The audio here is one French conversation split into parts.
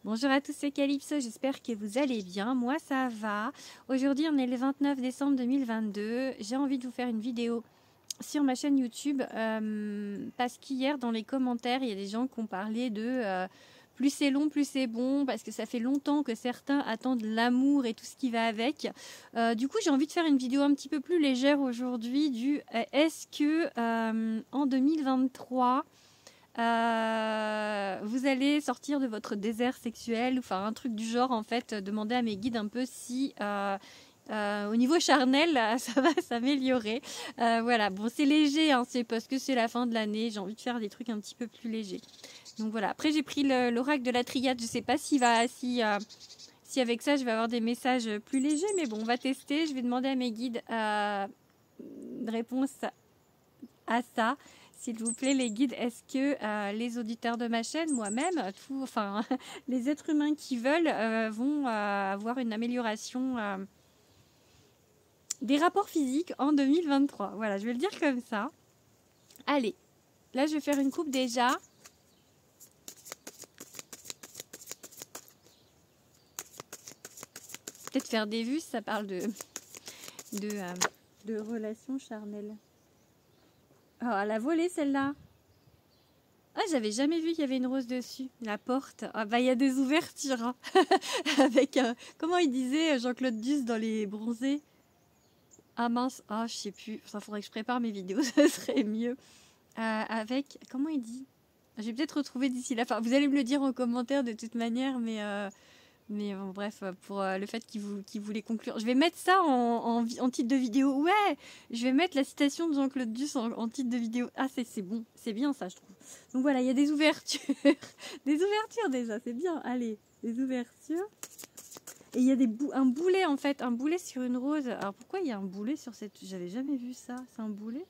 Bonjour à tous, c'est Calypso, j'espère que vous allez bien. Moi ça va. Aujourd'hui on est le 29 décembre 2022. J'ai envie de vous faire une vidéo sur ma chaîne YouTube parce qu'hier dans les commentaires il y a des gens qui ont parlé de plus c'est long plus c'est bon, parce que ça fait longtemps que certains attendent l'amour et tout ce qui va avec. Du coup j'ai envie de faire une vidéo un petit peu plus légère aujourd'hui du est-ce que en 2023 vous allez sortir de votre désert sexuel, enfin un truc du genre, en fait, demander à mes guides un peu si au niveau charnel ça va s'améliorer. Voilà, bon c'est léger, hein, c'est parce que c'est la fin de l'année, j'ai envie de faire des trucs un petit peu plus légers. Donc voilà, après j'ai pris l'oracle de la triade, je sais pas si avec ça je vais avoir des messages plus légers, mais bon on va tester, je vais demander à mes guides réponse à ça. S'il vous plaît les guides, est-ce que les auditeurs de ma chaîne, moi-même, enfin les êtres humains qui veulent vont avoir une amélioration des rapports physiques en 2023. Voilà, je vais le dire comme ça. Allez, là je vais faire une coupe déjà. Peut-être faire des vues, ça parle de relations charnelles. Oh, elle a volé celle-là. Ah, j'avais jamais vu qu'il y avait une rose dessus. La porte. Ah bah il y a des ouvertures. Hein. Avec comment il disait Jean-Claude Duss dans les bronzés. Ah mince. Ah je sais plus. Ça faudrait que je prépare mes vidéos. Ça serait mieux. Avec comment il dit. Je vais peut-être retrouver d'ici la fin. Vous allez me le dire en commentaire de toute manière, mais bon, bref, pour le fait qu'il voulait conclure. Je vais mettre ça en titre de vidéo. Ouais, je vais mettre la citation de Jean-Claude Duss en titre de vidéo. Ah, c'est bon. C'est bien ça, je trouve. Donc voilà, il y a des ouvertures. Des ouvertures déjà, c'est bien. Allez, des ouvertures. Et il y a un boulet en fait. Un boulet sur une rose. Alors pourquoi il y a un boulet sur cette... J'avais jamais vu ça. C'est un boulet.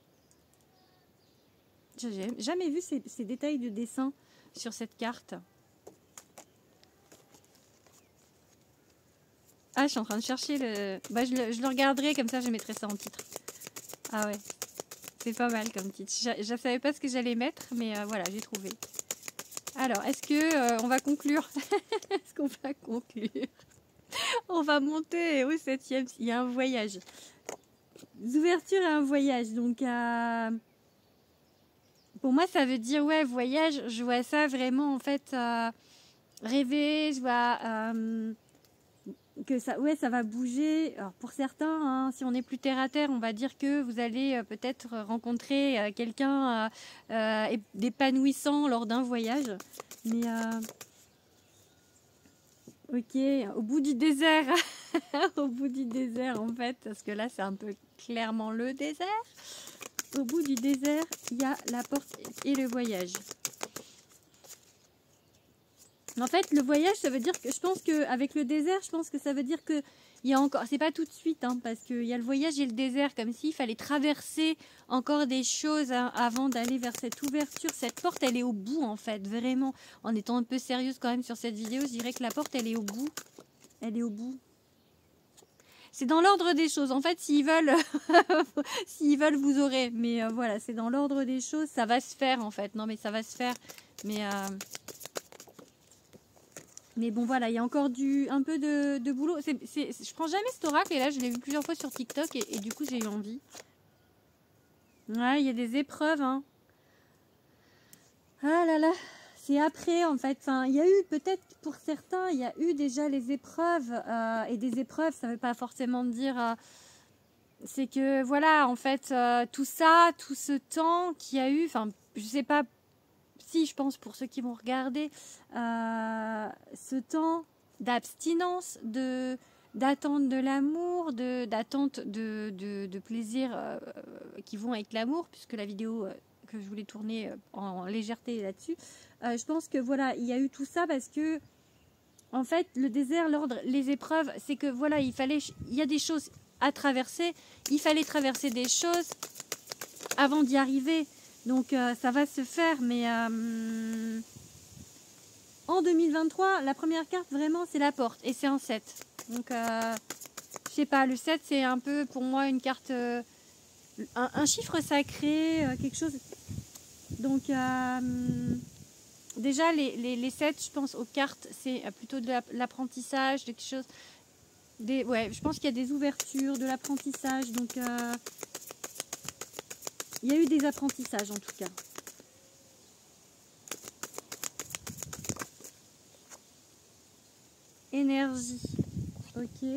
J'ai jamais vu ces détails de dessin sur cette carte. Ah, je suis en train de chercher le... Bah, je le regarderai, comme ça je mettrai ça en titre. Ah ouais, c'est pas mal comme titre. Je ne savais pas ce que j'allais mettre, mais voilà, j'ai trouvé. Alors, est-ce que on va conclure? Est-ce qu'on va conclure? On va monter au 7e, il y a un voyage. Des ouvertures et un voyage, donc... Pour moi, ça veut dire, ouais, voyage, je vois ça vraiment, en fait, rêver, je vois... que ça, ouais, ça va bouger. Alors pour certains, hein, si on est plus terre à terre, on va dire que vous allez peut-être rencontrer quelqu'un d'épanouissant lors d'un voyage. Mais ok, au bout du désert, au bout du désert en fait, parce que là c'est un peu clairement le désert. Au bout du désert, il y a la porte et le voyage. En fait, le voyage, ça veut dire que je pense qu'avec le désert, je pense que ça veut dire que il y a encore, c'est pas tout de suite, hein, parce qu'il y a le voyage et le désert, comme s'il fallait traverser encore des choses hein, avant d'aller vers cette ouverture. Cette porte, elle est au bout, en fait, vraiment. En étant un peu sérieuse quand même sur cette vidéo, je dirais que la porte, elle est au bout. Elle est au bout. C'est dans l'ordre des choses. En fait, s'ils veulent, s'ils veulent, vous aurez. Mais voilà, c'est dans l'ordre des choses. Ça va se faire, en fait. Non, mais ça va se faire. Mais bon voilà, il y a encore un peu de boulot. Je prends jamais cet oracle et là je l'ai vu plusieurs fois sur TikTok et du coup j'ai eu envie. Ouais, il y a des épreuves. Hein. Ah là là, c'est après en fait. Enfin, il y a eu peut-être pour certains, il y a eu déjà les épreuves. Et des épreuves, ça ne veut pas forcément dire... c'est que voilà, en fait, tout ça, tout ce temps qu'il y a eu, enfin je sais pas... Si, je pense, pour ceux qui vont regarder, ce temps d'abstinence, d'attente de l'amour, d'attente de plaisir qui vont avec l'amour, puisque la vidéo que je voulais tourner en légèreté là-dessus, je pense que voilà, il y a eu tout ça parce que, en fait, le désert, l'ordre, les épreuves, c'est que voilà, il y a des choses à traverser, il fallait traverser des choses avant d'y arriver. Donc ça va se faire, mais en 2023, la première carte vraiment c'est la porte et c'est un 7. Donc je sais pas, le 7 c'est un peu pour moi une carte, un chiffre sacré, quelque chose. Donc déjà les sets, je pense aux cartes, c'est plutôt de l'apprentissage, de quelque chose. Ouais, je pense qu'il y a des ouvertures, de l'apprentissage. Donc, il y a eu des apprentissages en tout cas. Énergie. Ok.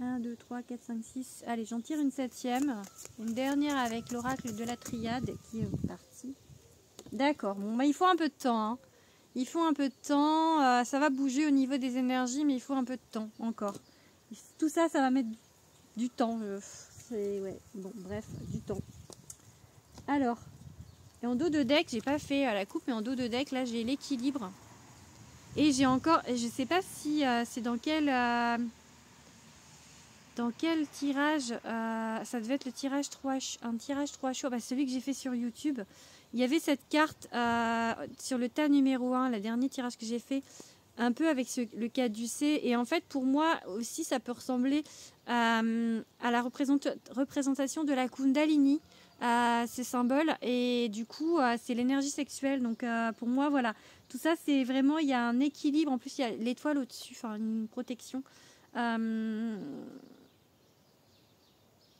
1, 2, 3, 4, 5, 6. Allez, j'en tire une 7e. Une dernière avec l'oracle de la triade qui est parti. D'accord. Bon, bah, il faut un peu de temps. Hein. Il faut un peu de temps. Ça va bouger au niveau des énergies, mais il faut un peu de temps encore. Tout ça, ça va mettre du temps. Ouais. Bon, bref, du temps. Alors, et en dos de deck, j'ai pas fait la coupe, mais en dos de deck, là, j'ai l'équilibre. Et j'ai encore, je sais pas si c'est dans quel tirage, ça devait être le tirage 3, un tirage 3 chaud, bah, celui que j'ai fait sur YouTube. Il y avait cette carte sur le tas numéro 1, le dernier tirage que j'ai fait, un peu avec le caducé. Et en fait, pour moi aussi, ça peut ressembler à la représentation de la Kundalini, ces symboles. Et du coup, c'est l'énergie sexuelle. Donc, pour moi, voilà. Tout ça, c'est vraiment, il y a un équilibre. En plus, il y a l'étoile au-dessus, enfin, une protection.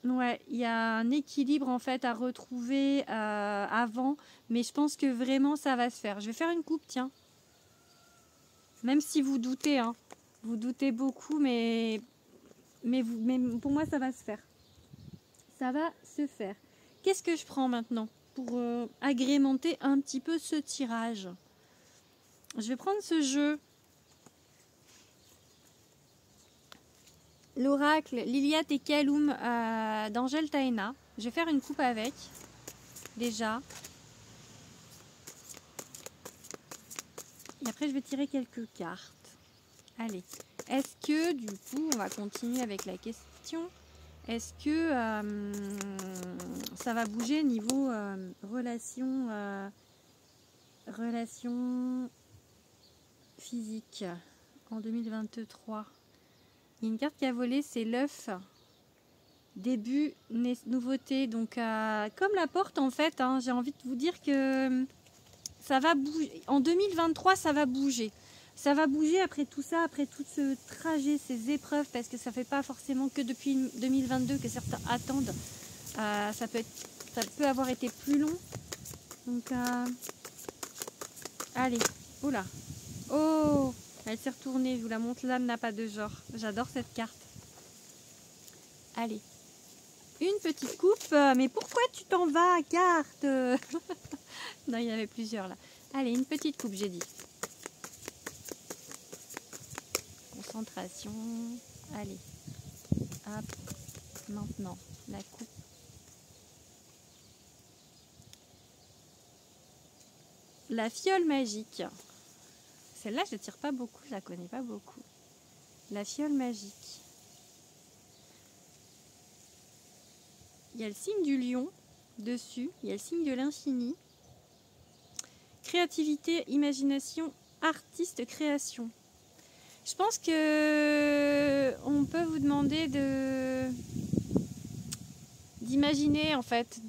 Ouais, il y a un équilibre en fait à retrouver avant, mais je pense que vraiment ça va se faire. Je vais faire une coupe, tiens. Même si vous doutez, hein. Vous doutez beaucoup, mais pour moi ça va se faire. Ça va se faire. Qu'est-ce que je prends maintenant pour agrémenter un petit peu ce tirage? Je vais prendre ce jeu. L'oracle Liliat et Kaloum d'Angèle Taena. Je vais faire une coupe avec, déjà. Et après, je vais tirer quelques cartes. Allez. Est-ce que, du coup, on va continuer avec la question. Est-ce que ça va bouger niveau relation physique en 2023? Il y a une carte qui a volé, c'est l'œuf. Début, nouveauté. Donc, comme la porte, en fait, hein, j'ai envie de vous dire que ça va bouger. En 2023, ça va bouger. Ça va bouger après tout ça, après tout ce trajet, ces épreuves, parce que ça ne fait pas forcément que depuis 2022 que certains attendent. Ça peut avoir été plus long. Donc, allez. Oula. Oh, elle s'est retournée. Je vous la montre, l'âme n'a pas de genre. J'adore cette carte. Allez. Une petite coupe. Mais pourquoi tu t'en vas, carte? Non, il y en avait plusieurs là. Allez, une petite coupe, j'ai dit. Concentration. Allez. Hop. Maintenant, la coupe. La fiole magique. Celle-là, je ne tire pas beaucoup, je la connais pas beaucoup. La fiole magique. Il y a le signe du lion dessus. Il y a le signe de l'infini. Créativité, imagination, artiste, création. Je pense que on peut vous demander d'imaginer en fait,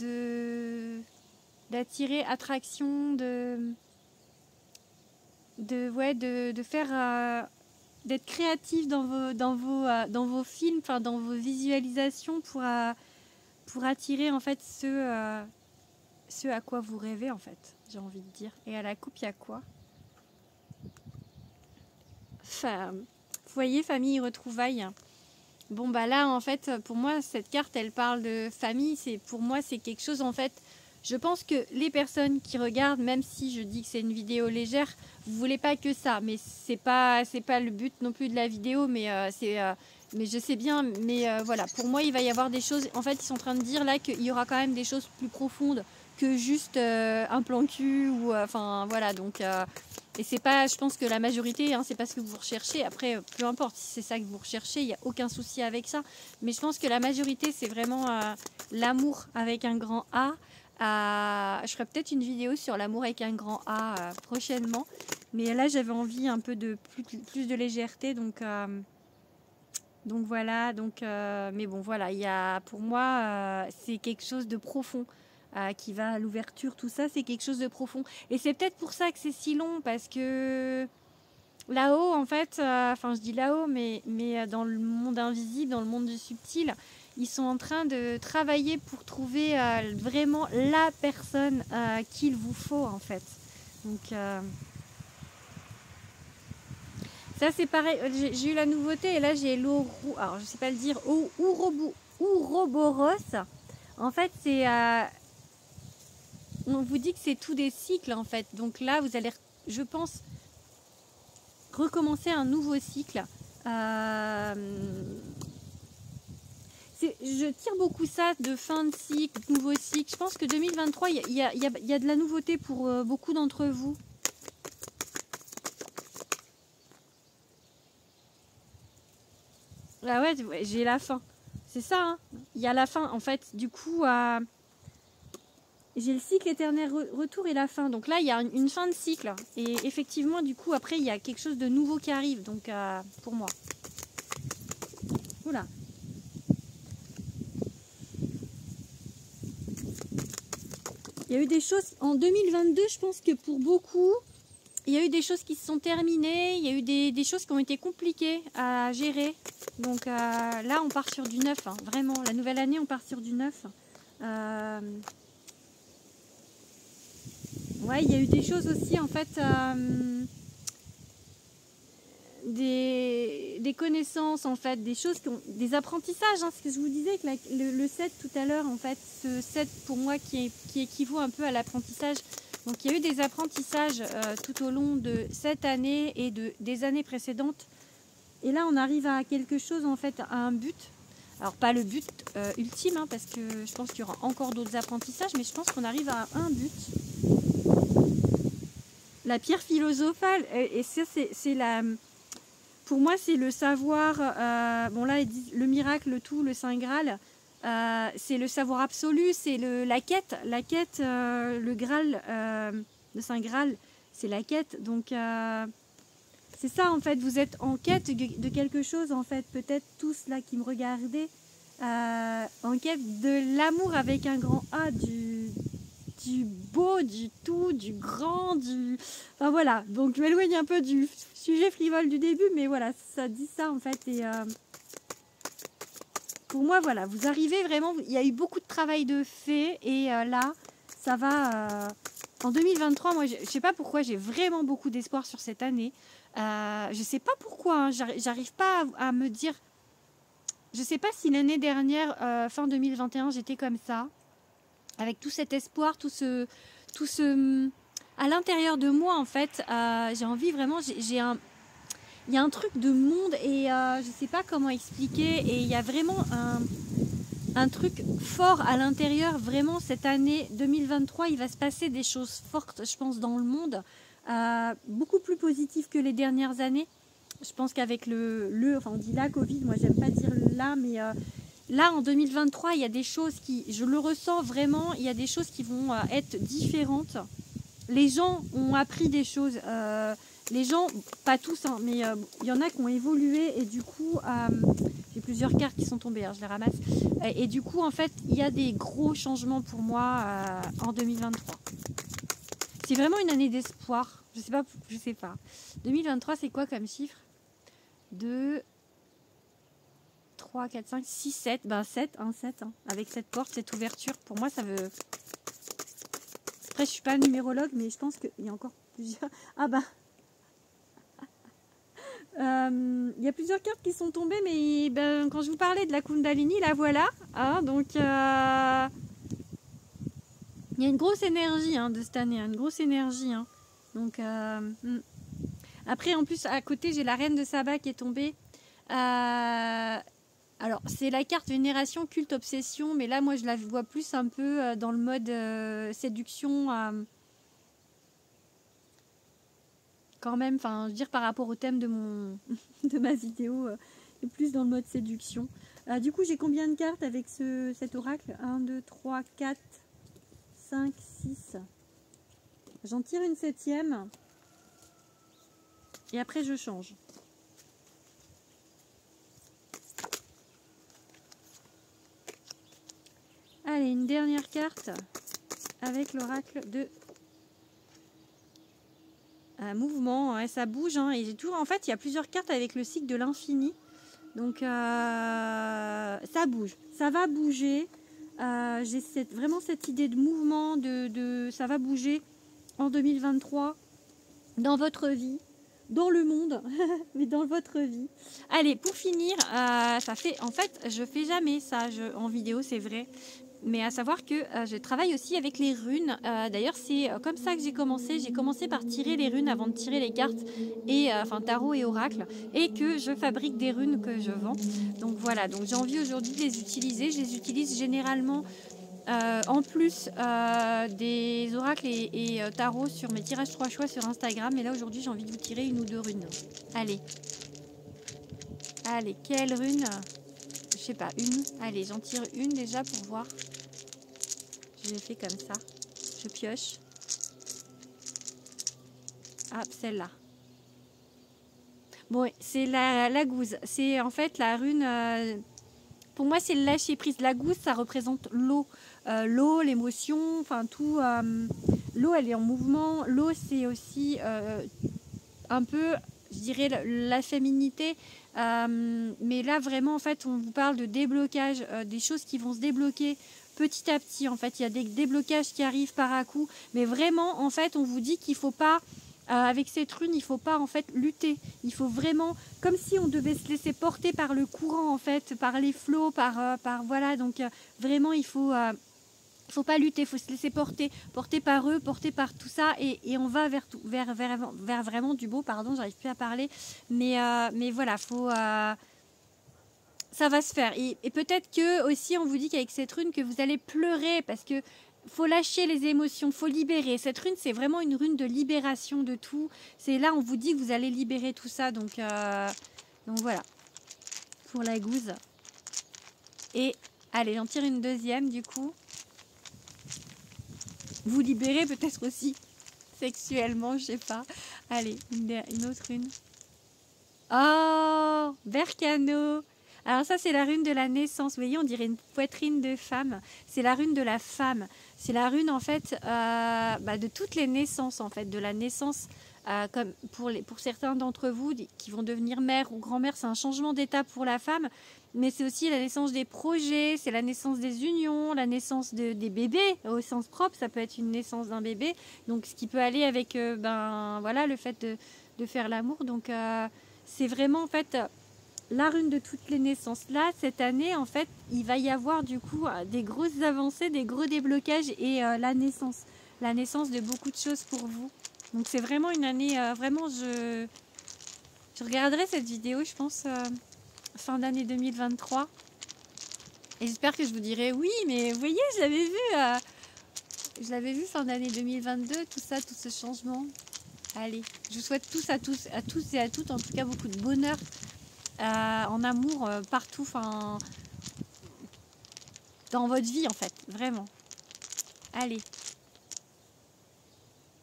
d'attirer attraction, de faire d'être créatif dans vos films, enfin dans vos visualisations pour attirer en fait ce à quoi vous rêvez en fait, j'ai envie de dire. Et à la coupe, il y a quoi? Foyer, famille, retrouvailles. Bon bah là en fait pour moi cette carte elle parle de famille, pour moi c'est quelque chose en fait, je pense que les personnes qui regardent, même si je dis que c'est une vidéo légère, vous voulez pas que ça, mais c'est pas le but non plus de la vidéo, mais mais je sais bien, mais voilà, pour moi il va y avoir des choses, en fait ils sont en train de dire là qu'il y aura quand même des choses plus profondes que juste un plan cul ou enfin voilà, donc et c'est pas, je pense que la majorité, hein, c'est pas ce que vous recherchez. Après, peu importe si c'est ça que vous recherchez, il n'y a aucun souci avec ça. Mais je pense que la majorité, c'est vraiment l'amour avec un grand A. Je ferai peut-être une vidéo sur l'amour avec un grand A prochainement. Mais là, j'avais envie un peu de plus de légèreté. Donc voilà. Mais bon, voilà. Pour moi, c'est quelque chose de profond. qui va à l'ouverture, tout ça, c'est quelque chose de profond. Et c'est peut-être pour ça que c'est si long, parce que là-haut, en fait, enfin je dis là-haut, mais dans le monde invisible, dans le monde du subtil, ils sont en train de travailler pour trouver vraiment la personne qu'il vous faut, en fait. Donc ça c'est pareil, j'ai eu la nouveauté et là j'ai alors je sais pas le dire, Ouroboros. En fait c'est on vous dit que c'est tout des cycles en fait. Donc là vous allez, je pense, recommencer un nouveau cycle. Je tire beaucoup ça de fin de cycle, de nouveau cycle. Je pense que 2023, il y a de la nouveauté pour beaucoup d'entre vous. Ah ouais, j'ai la fin. C'est ça, hein. Il y a la fin. En fait, du coup, j'ai le cycle éternel retour et la fin. Donc là, il y a une fin de cycle. Et effectivement, du coup, après, il y a quelque chose de nouveau qui arrive. Donc, pour moi. Oula. Il y a eu des choses en 2022, je pense que pour beaucoup, il y a eu des choses qui se sont terminées. Il y a eu des choses qui ont été compliquées à gérer. Donc là, on part sur du neuf, hein, vraiment. La nouvelle année, on part sur du neuf. Ouais, il y a eu des choses aussi, en fait, des connaissances, en fait, des choses, des apprentissages. Hein, ce que je vous disais, que le 7 tout à l'heure, en fait, ce 7 pour moi qui équivaut un peu à l'apprentissage. Donc il y a eu des apprentissages tout au long de cette année et des années précédentes. Et là, on arrive à quelque chose, en fait, à un but. Alors, pas le but ultime, hein, parce que je pense qu'il y aura encore d'autres apprentissages, mais je pense qu'on arrive à un but. La pierre philosophale, et ça, c'est la... Pour moi, c'est le savoir... bon, là, ils disent le miracle, le tout, le Saint Graal. C'est le savoir absolu, c'est la quête. La quête, le Graal, le Saint Graal, c'est la quête. Donc... c'est ça en fait, vous êtes en quête de quelque chose en fait, peut-être tous là qui me regardez, en quête de l'amour avec un grand A, du beau, du tout, du grand, Enfin voilà, donc je m'éloigne un peu du sujet frivole du début, mais voilà, ça dit ça en fait, et pour moi voilà, vous arrivez vraiment, il y a eu beaucoup de travail de fait, et là, ça va... en 2023, moi je sais pas pourquoi, j'ai vraiment beaucoup d'espoir sur cette année. Je sais pas pourquoi, hein, j'arrive pas à me dire. Je sais pas si l'année dernière, fin 2021, j'étais comme ça, avec tout cet espoir, tout ce, à l'intérieur de moi en fait. J'ai envie vraiment, il y a un truc de monde et je sais pas comment expliquer. Et il y a vraiment un truc fort à l'intérieur. Vraiment, cette année 2023, il va se passer des choses fortes, je pense, dans le monde. Beaucoup plus positif que les dernières années. Je pense qu'avec enfin on dit la Covid, moi j'aime pas dire là, mais là en 2023 il y a des choses qui, je le ressens vraiment, il y a des choses qui vont être différentes. Les gens ont appris des choses, les gens, pas tous, hein, mais il y en a qui ont évolué et du coup, j'ai plusieurs cartes qui sont tombées, hein, je les ramasse, et du coup en fait il y a des gros changements pour moi en 2023. C'est vraiment une année d'espoir. Je sais pas. 2023, c'est quoi comme chiffre? 2, 3, 4, 5, 6, 7. Ben 7, 7. Hein. Avec cette porte, cette ouverture, pour moi, ça veut... Après, je suis pas numérologue, mais je pense qu'il y a encore plusieurs... Ah bah... Il y a plusieurs cartes qui sont tombées, mais ben, quand je vous parlais de la Kundalini, la voilà. Hein, donc... il y a une grosse énergie de cette année, une grosse énergie. Hein. Donc, après, en plus, à côté, j'ai la reine de Saba qui est tombée. Alors, c'est la carte vénération, culte, obsession, mais là, moi, je la vois plus un peu dans le mode séduction. Quand même, enfin, je veux dire, par rapport au thème de ma vidéo, plus dans le mode séduction. Du coup, j'ai combien de cartes avec cet oracle? 1, 2, 3, 4... 5, 6. J'en tire une 7e. Et après, je change. Allez, une dernière carte. avec l'oracle de mouvement. Ouais, ça bouge. Hein, et j'ai toujours, en fait, il y a plusieurs cartes avec le cycle de l'infini. Donc, ça bouge. Ça va bouger. J'ai vraiment cette idée de mouvement, ça va bouger en 2023 dans votre vie, dans le monde, mais dans votre vie. Allez, pour finir, ça fait, en fait, je fais jamais ça en vidéo, c'est vrai. Mais à savoir que je travaille aussi avec les runes. D'ailleurs, c'est comme ça que j'ai commencé. J'ai commencé par tirer les runes avant de tirer les cartes, enfin tarot et oracle, et que je fabrique des runes que je vends. Donc voilà, donc j'ai envie aujourd'hui de les utiliser. Je les utilise généralement en plus des oracles et tarot sur mes tirages 3 choix sur Instagram. Et là aujourd'hui, j'ai envie de vous tirer une ou deux runes. Allez. Allez, quelle rune? Je sais pas, une. Allez, j'en tire une déjà pour voir. Je l'ai fait comme ça. Je pioche. Hop, celle-là. Bon, c'est la gousse. C'est en fait la rune... pour moi, c'est le lâcher prise. La gousse, ça représente l'eau. L'eau, l'émotion, enfin tout. L'eau, elle est en mouvement. L'eau, c'est aussi un peu, je dirais, la féminité. Mais là, vraiment, en fait, on vous parle de déblocage, des choses qui vont se débloquer petit à petit. En fait, il y a des déblocages qui arrivent par à coup. Mais vraiment, en fait, on vous dit qu'il ne faut pas... avec cette rune, il ne faut pas en fait lutter. Il faut vraiment, comme si on devait se laisser porter par le courant en fait, par les flots, par voilà. Donc vraiment, il faut pas lutter. Il faut se laisser porter par eux, porter par tout ça, et on va vers vraiment du beau. Pardon, j'arrive plus à parler, mais voilà, faut. Ça va se faire. Et peut-être que aussi, on vous dit qu'avec cette rune que vous allez pleurer parce que faut lâcher les émotions, faut libérer. Cette rune, c'est vraiment une rune de libération de tout. C'est là, on vous dit que vous allez libérer tout ça. Donc voilà, pour la gousse. Et allez, j'en tire une deuxième du coup. Vous libérez peut-être aussi sexuellement, je sais pas. Allez, une autre rune. Oh, Berkano. Alors ça, c'est la rune de la naissance. Vous voyez, on dirait une poitrine de femme. C'est la rune de la femme. C'est la rune, en fait, de toutes les naissances, en fait. De la naissance, comme pour certains d'entre vous qui vont devenir mère ou grand-mère, c'est un changement d'état pour la femme. Mais c'est aussi la naissance des projets, c'est la naissance des unions, la naissance des bébés, au sens propre. Ça peut être une naissance d'un bébé. Donc, ce qui peut aller avec, voilà, le fait de faire l'amour. Donc, c'est vraiment, en fait... la rune de toutes les naissances. Là, cette année, en fait, il va y avoir du coup des grosses avancées, des gros déblocages et la naissance de beaucoup de choses pour vous. Donc c'est vraiment une année, vraiment, je regarderai cette vidéo, je pense, fin d'année 2023. Et j'espère que je vous dirai, oui, mais vous voyez, je l'avais vu fin d'année 2022, tout ça, tout ce changement. Allez, je vous souhaite à tous et à toutes, en tout cas, beaucoup de bonheur. En amour partout, enfin dans votre vie en fait, vraiment. Allez.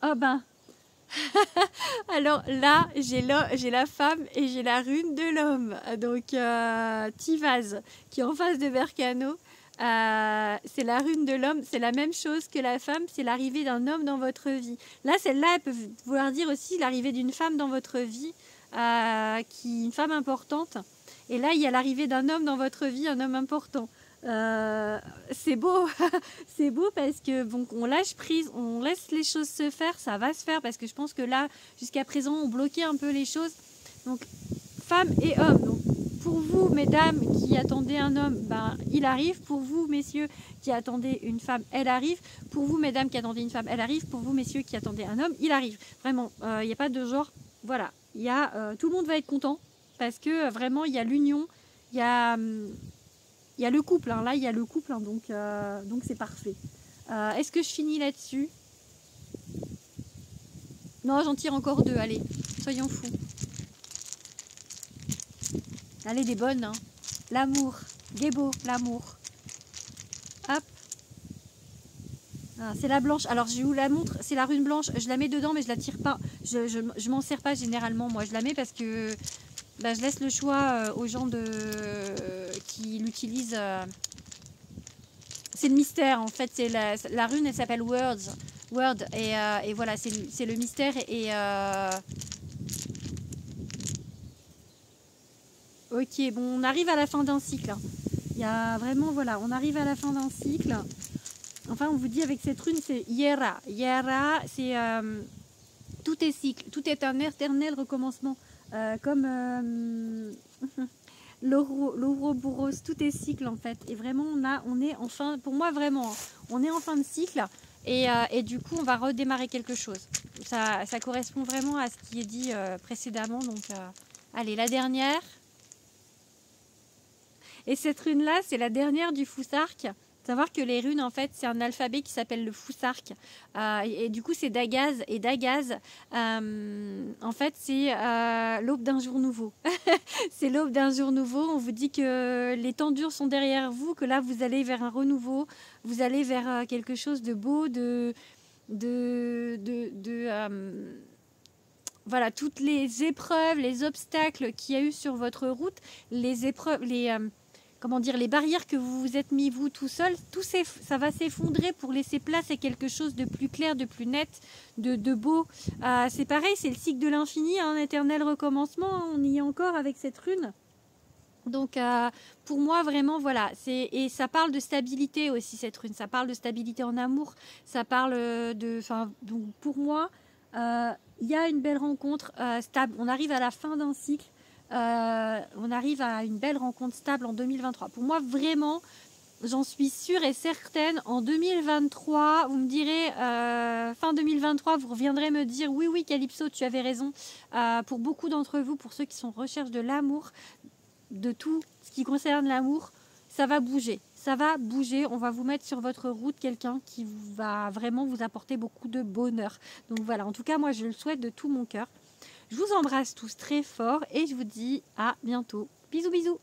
Oh ben. Alors là, j'ai la femme et j'ai la rune de l'homme. Donc Tivaz qui est en face de Berkano. C'est la rune de l'homme, c'est la même chose que la femme, c'est l'arrivée d'un homme dans votre vie. Là, celle-là, elle peut vouloir dire aussi l'arrivée d'une femme dans votre vie. Une femme importante, et là il y a l'arrivée d'un homme dans votre vie, un homme important. C'est beau. C'est beau parce que bon, on lâche prise, on laisse les choses se faire, ça va se faire, parce que je pense que là jusqu'à présent on bloquait un peu les choses. Donc femme et homme, donc pour vous mesdames qui attendez un homme, il arrive. Pour vous messieurs qui attendez une femme, elle arrive. Pour vous mesdames qui attendez une femme, elle arrive. Pour vous messieurs qui attendez un homme, il arrive. Vraiment, il n'y a pas de genre, voilà. Il y a, tout le monde va être content parce que vraiment il y a l'union, il y a le couple, hein. Là il y a le couple, hein, donc c'est parfait. Est-ce que je finis là-dessus? Non, j'en tire encore deux, allez, soyons fous. Allez, des bonnes, hein. L'amour, Gebo, l'amour. Hop. Ah, c'est la blanche. Alors je vous la montre, c'est la rune blanche. Je la mets dedans mais je la tire pas. Je m'en sers pas généralement. Moi je la mets parce que je laisse le choix aux gens qui l'utilisent c'est le mystère en fait. C'est la rune, elle s'appelle Word, et voilà, c'est le mystère. Ok, bon, on arrive à la fin d'un cycle. Il y a vraiment, voilà, on arrive à la fin d'un cycle. Enfin, on vous dit avec cette rune, c'est Yera. Yera, c'est tout est cycle, tout est un éternel recommencement. Comme l'Ouroboros, tout est cycle en fait. Et vraiment, on est en fin, pour moi vraiment, on est en fin de cycle. Et du coup, on va redémarrer quelque chose. Ça correspond vraiment à ce qui est dit précédemment. Donc, allez, la dernière. Et cette rune-là, c'est la dernière du Fusark. Savoir que les runes, en fait, c'est un alphabet qui s'appelle le Fusark. Et du coup, c'est Dagaz. Et Dagaz, en fait, c'est l'aube d'un jour nouveau. C'est l'aube d'un jour nouveau. On vous dit que les temps durs sont derrière vous, que là, vous allez vers un renouveau. Vous allez vers quelque chose de beau, voilà, toutes les épreuves, les obstacles qu'il y a eu sur votre route, les épreuves, comment dire, les barrières que vous vous êtes mis vous tout seul, ça va s'effondrer pour laisser place à quelque chose de plus clair, de plus net, de beau. C'est pareil, c'est le cycle de l'infini, un éternel recommencement, on y est encore avec cette rune. Donc pour moi vraiment voilà, et ça parle de stabilité aussi cette rune, ça parle de stabilité en amour, ça parle donc pour moi il y a une belle rencontre stable, on arrive à la fin d'un cycle. On arrive à une belle rencontre stable en 2023. Pour moi, vraiment, j'en suis sûre et certaine. En 2023, vous me direz, fin 2023, vous reviendrez me dire, oui, Calypso, tu avais raison. Pour beaucoup d'entre vous, pour ceux qui sont en recherche de l'amour, de tout ce qui concerne l'amour, ça va bouger. Ça va bouger. On va vous mettre sur votre route quelqu'un qui va vraiment vous apporter beaucoup de bonheur. Donc voilà, en tout cas, moi, je le souhaite de tout mon cœur. Je vous embrasse tous très fort et je vous dis à bientôt. Bisous, bisous.